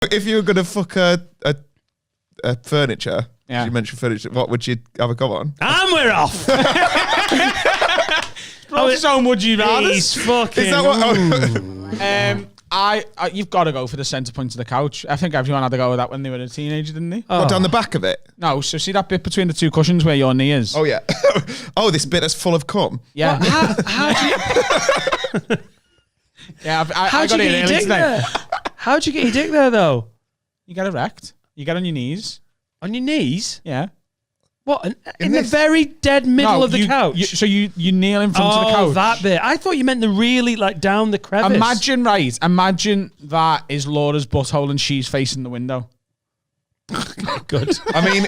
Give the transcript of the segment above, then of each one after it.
If you were going to fuck a furniture, you mentioned furniture, what would you have a go on? And we're off. So would you rather? He's fucking. Is that what? You've got to go for the centre point of the couch. I think everyone had to go with that when they were a teenager, didn't they? What, down the back of it? No, so see that bit between the two cushions where your knee is? Oh, yeah. Oh, this bit that's full of cum? Yeah. How do you? Yeah, I How'd got you it get your early dick today. there? How'd you get your dick there though? You get erect. You get on your knees. On your knees? Yeah. What? In the very dead middle of the couch? So you kneel in front of the couch. Oh, that bit. I thought you meant the really like down the crevice. Imagine that is Laura's butthole and she's facing the window. Good. I mean,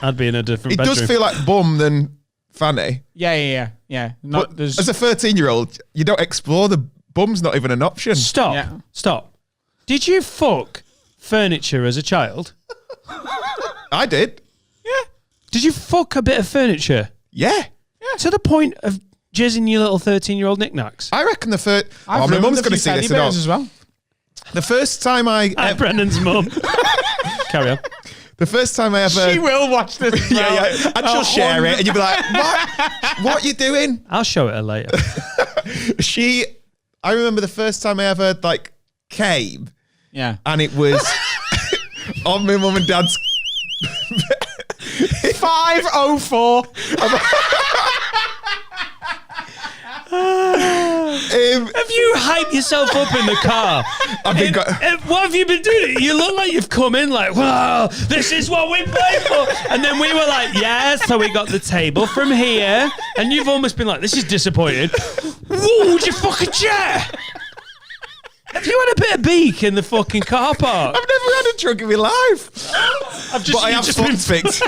I'd be in a different bedroom. It does feel like bum than fanny. Yeah. But as a 13-year-old, you don't explore the bum's not even an option. Stop. Did you fuck furniture as a child? I did. Yeah. Did you fuck a bit of furniture? Yeah. To the point of jizzing your little 13-year-old knicknacks? I reckon the first... my mum's going to see this as well. The first time Brennan's mum. Carry on. The first time I ever... She will watch this. Yeah. And she'll share it and you'll be like, what are you doing? I'll show it her later. I remember the first time I ever came. Yeah. And it was on my mum and dad's 5:04. Have you hyped yourself up in the car? What have you been doing? You look like you've come in like, wow, this is what we play for. And then we were like, yeah, so we got the table from here. And you've almost been like, this is disappointing. Whoa, would you fuck a chair? Have you had a bit of beak in the fucking car park? I've never had a drug in my life. But I have foot fixed.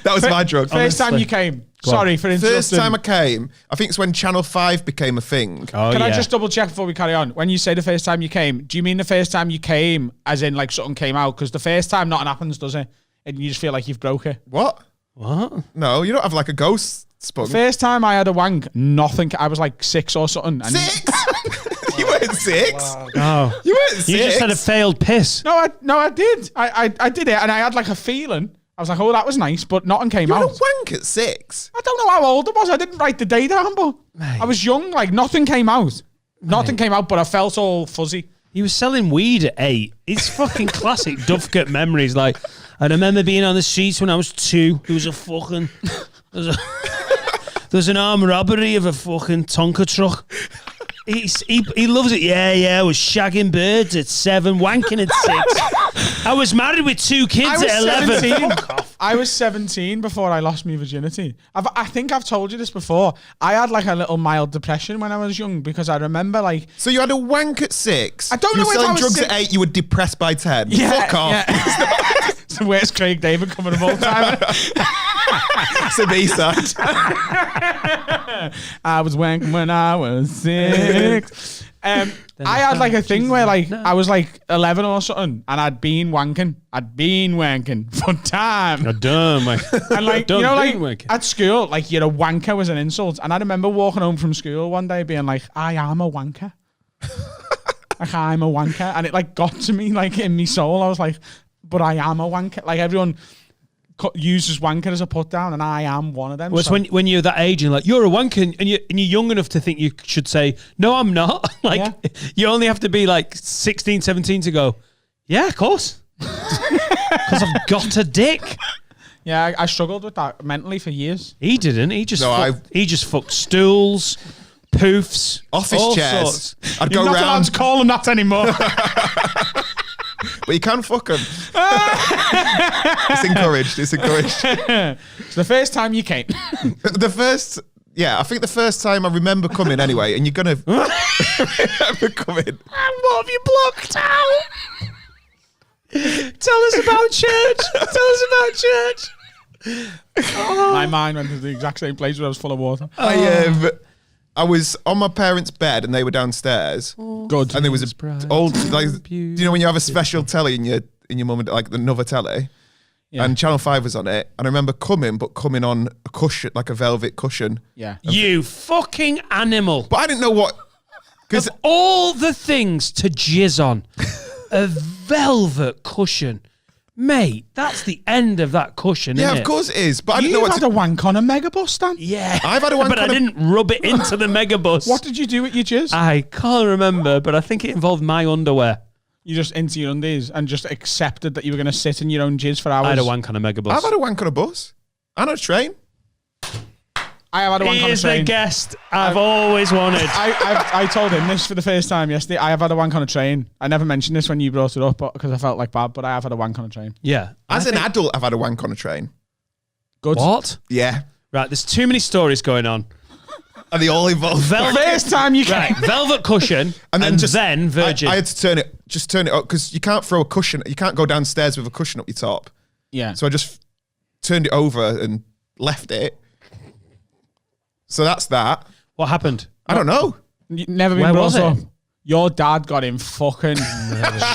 That was my drug. First time you came. Sorry for interrupting. First time I came, I think it's when Channel 5 became a thing. Can I just double check before we carry on? When you say the first time you came, do you mean the first time you came as in like something came out? Because the first time nothing happens, does it? And you just feel like you've broke it. What? No, you don't have like a ghost spunk. First time I had a wank, nothing. I was like 6 or something. And 6? You weren't 6. Wow. Oh. You weren't 6. You just had a failed piss. No, I did. I did it, and I had like a feeling. I was like, oh, that was nice, but nothing came out. You had a wank at 6? I don't know how old I was. I didn't write the day down, but I was young. Like, nothing came out. Nothing came out, but I felt all fuzzy. He was selling weed at 8. It's fucking classic Dufcut memories. Like, I remember being on the streets when I was 2. There was a fucking... There was an armed robbery of a fucking Tonka truck. He loves it. Yeah. I was shagging birds at 7, wanking at 6. I was married with 2 kids at 11. 17. I was 17 before I lost my virginity. I think I've told you this before. I had like a little mild depression when I was young because I remember like... So you had a wank at 6? I don't know if I was selling drugs 6. at 8, you were depressed by 10. Yeah, Fuck off. Yeah. It's the worst Craig David coming of all time. It's a B-side. I was wanking when I was 6. I had like a thing where like I was like 11 or something and I'd been wanking for time. Dumb. And like, you know, like at school, like you're a wanker was an insult. And I remember walking home from school one day being like, I am a wanker. Like I'm a wanker. And it like got to me like in my soul. I was like, but I am a wanker. Like everyone uses wanker as a put down and I am one of them. Well, it's when you're that age and like you're a wanker and you're young enough to think you should say no I'm not. Like you only have to be like 16 17 to go yeah of course because I've got a dick. Yeah, I struggled with that mentally for years. He didn't. He just fucked stools, poofs, office chairs sorts. I'd You're go not round allowed to call them that anymore. But you can fuck them. It's encouraged. So the first time you came. I think the first time I remember coming anyway, and you're going to remember coming. And what have you blocked out? Tell us about church. My mind went to the exact same place where I was full of water. I was on my parents' bed and they were downstairs. Good. And there was a old, like, do you know when you have a special telly in your mum and like another telly? Yeah. And Channel 5 was on it. And I remember coming on a cushion, like a velvet cushion. Yeah. You fucking animal. But I didn't know what... Of all the things to jizz on, a velvet cushion. Mate, that's the end of that cushion, isn't it? Yeah, of course it is. But I didn't know You've what had a wank on a megabus, Dan? Yeah. I've had a wank but on I didn't rub it into the megabus. What did you do with your jizz? I can't remember, but I think it involved my underwear. You just into your undies and just accepted that you were going to sit in your own jizz for hours? I had a wank on a megabus. I've had a wank on a bus and a train. I have had a wank on a Here's train. the guest I've always wanted. I told him this for the first time yesterday. I have had a wank on a train. I never mentioned this when you brought it up because I felt like bad, but I have had a wank on a train. Yeah. As an adult, I've had a wank on a train. Good. What? Yeah. Right, there's too many stories going on. And they all involve First time you Right, velvet cushion and then virgin. I had to turn it up because you can't throw a cushion. You can't go downstairs with a cushion up your top. Yeah. So I just turned it over and left it. So that's that. What happened? I don't know. You never been Where was brought up. it? Your dad got in fucking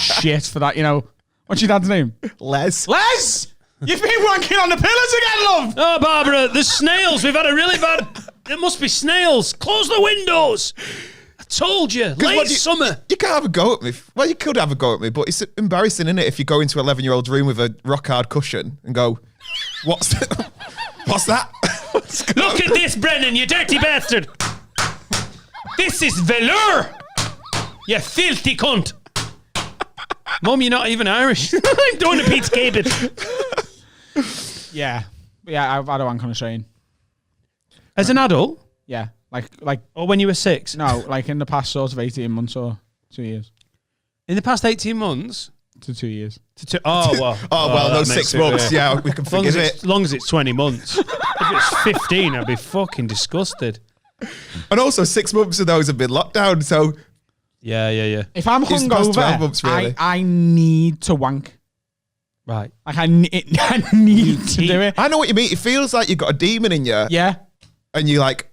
shit for that, you know. What's your dad's name? Les. Les! You've been wanking on the pillars again, love! Oh, Barbara, there's snails. We've had a really bad... There must be snails. Close the windows. I told you. Late summer. You can't have a go at me. Well, you could have a go at me, but it's embarrassing, isn't it, if you go into an 11-year-old's room with a rock-hard cushion and go, what's that? Look at this, Brennan, you dirty bastard. This is velour. You filthy cunt. Mum, you're not even Irish. I'm doing a Pete's Cabin. Yeah. Yeah, I've had a wank on a train. As an adult? Yeah. Like Or when you were 6? no, like in the past sort of 18 months or 2 years. In the past 18 months? To 2 years. Oh, well. Those that 6 makes it, months. Yeah, we can forgive it. As long as it's 20 months. If it's 15, I'd be fucking disgusted. And also, 6 months of those have been locked down, so... Yeah. If I'm It's past 12 months, hungover, really. I need to wank. Right. Like I need to do it. I know what you mean. It feels like you've got a demon in you. Yeah. And you're like,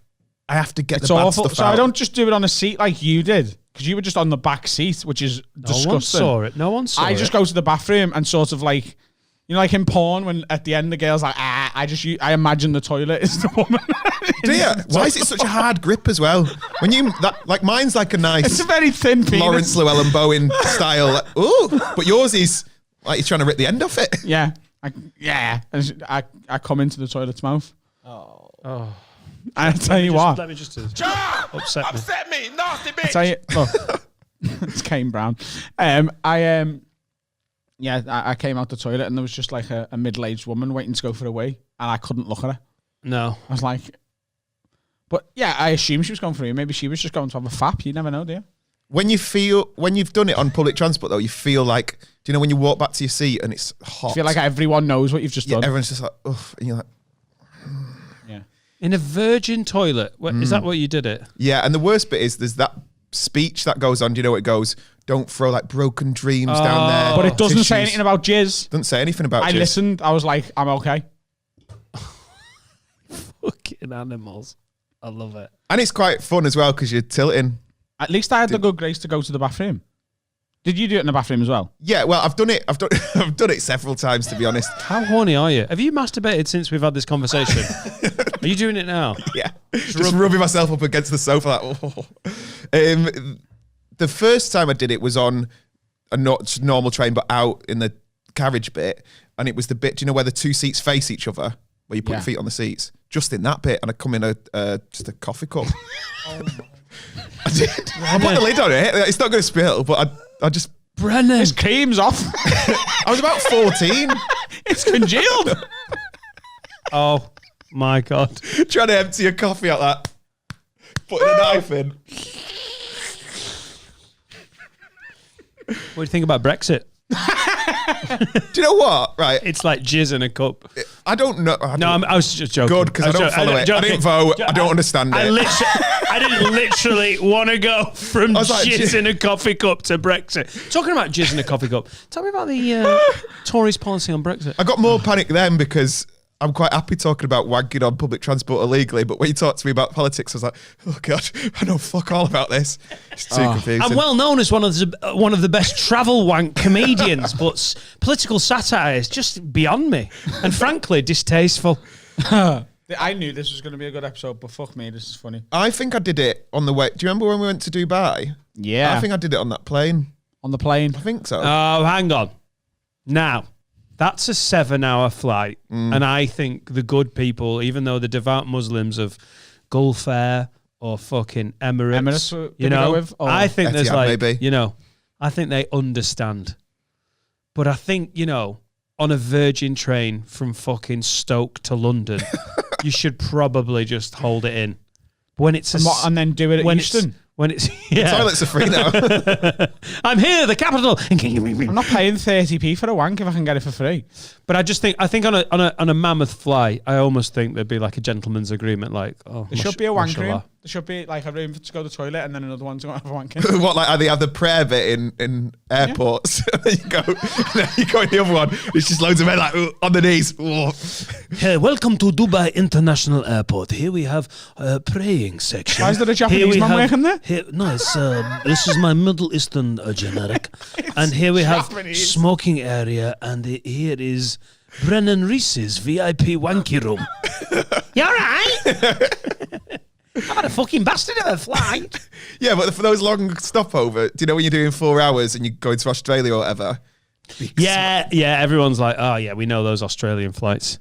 I have to get It's the bad awful. stuff So out. I don't just do it on a seat like you did. Because you were just on the back seat, which is disgusting. No one saw it. No one saw it. I just go to the bathroom and sort of like, you know, like in porn when at the end the girl's like, I imagine the toilet is the woman. Do you? Why is it such a hard grip as well? When you, like mine's like a nice... It's a very thin penis. Lawrence Llewellyn Bowen style. Like, ooh, but yours is like you're trying to rip the end off it. Yeah. I come into the toilet's mouth. Oh. And I tell you what. Let me just Upset me, nasty bitch. I tell you, look, it's Kane Brown. I came out the toilet and there was just like a middle-aged woman waiting to go for a wee, and I couldn't look at her. No. I was like, but yeah, I assume she was going for you. Maybe she was just going to have a fap. You never know, do you? When you've done it on public transport though, you feel like, do you know when you walk back to your seat and it's hot? I feel like everyone knows what you've just done. Everyone's just like, ugh, and you're like, Yeah. In a virgin toilet. Is that what you did it? yeah. And the worst bit is there's that speech that goes on. Do you know what it goes? Don't throw like broken dreams down there. But it doesn't say Tissues. anything about jizz. Doesn't say anything about I jizz. listened. I was like, I'm okay. Fucking animals. I love it. And it's quite fun as well because you're tilting. At least I had the good grace to go to the bathroom. Did you do it in the bathroom as well? Yeah, well, I've done it several times, to be honest. How horny are you? Have you masturbated since we've had this conversation? Are you doing it now? Yeah, just rubbing myself up against the sofa. Like, oh. The first time I did it was on a normal train, but out in the carriage bit, and it was the bit. Do you know where the two seats face each other, where you put your feet on the seats? Just in that bit, and I come in just a coffee cup. Oh my. I did. I put the lid on it. It's not going to spill, but I just. Brennan. His cream's off. I was about 14. It's congealed. Oh my God. Trying to empty a coffee out that. Putting a knife in. What do you think about Brexit? Do you know what? Right. It's like jizz in a cup. I don't know. I was just joking. Good, because I don't follow it. I didn't vote. I don't understand it. I didn't literally want to go from like, jizz in a coffee cup to Brexit. Talking about jizz in a coffee cup, tell me about the Tories' policy on Brexit. I got more panic then because I'm quite happy talking about wanking on public transport illegally, but when you talk to me about politics, I was like, oh God, I know fuck all about this. It's too confusing. I'm well known as one of the best travel wank comedians, but political satire is just beyond me, and frankly, distasteful. I knew this was going to be a good episode, but fuck me, this is funny. I think I did it on the way. Do you remember when we went to Dubai? Yeah. I think I did it on that plane. on the plane. I think so. Oh, hang on. Now, that's a 7-hour flight. And I think the good people, even though the devout Muslims of Gulf Air or fucking Emirates you know, with, I think there's like, maybe. You know, I think they understand. But I think, you know, on a Virgin train from fucking Stoke to London, you should probably just hold it in. When it's and then do it at Euston. When it's yeah. The toilets are free now. I'm here, the capital. I'm not paying 30p for a wank if I can get it for free. But I think on a mammoth fly, I almost think there'd be like a gentleman's agreement. Like, there should be a wank room. There should be like a room to go to the toilet and then another one to go have a wank in. What, like, they have the prayer bit in airports? Yeah. you go in the other one. It's just loads of men like on the knees. Hey, welcome to Dubai International Airport. Here we have a praying section. Why is there a Japanese man working there? No, this is my Middle Eastern generic. And here we have smoking area, and here is Brennan Reece's VIP wanky room. You all right? I'm not a fucking bastard of a flight. Yeah, but for those long stopover, do you know when you're doing 4 hours and you're going to Australia or whatever? Yeah, everyone's like, oh yeah, we know those Australian flights.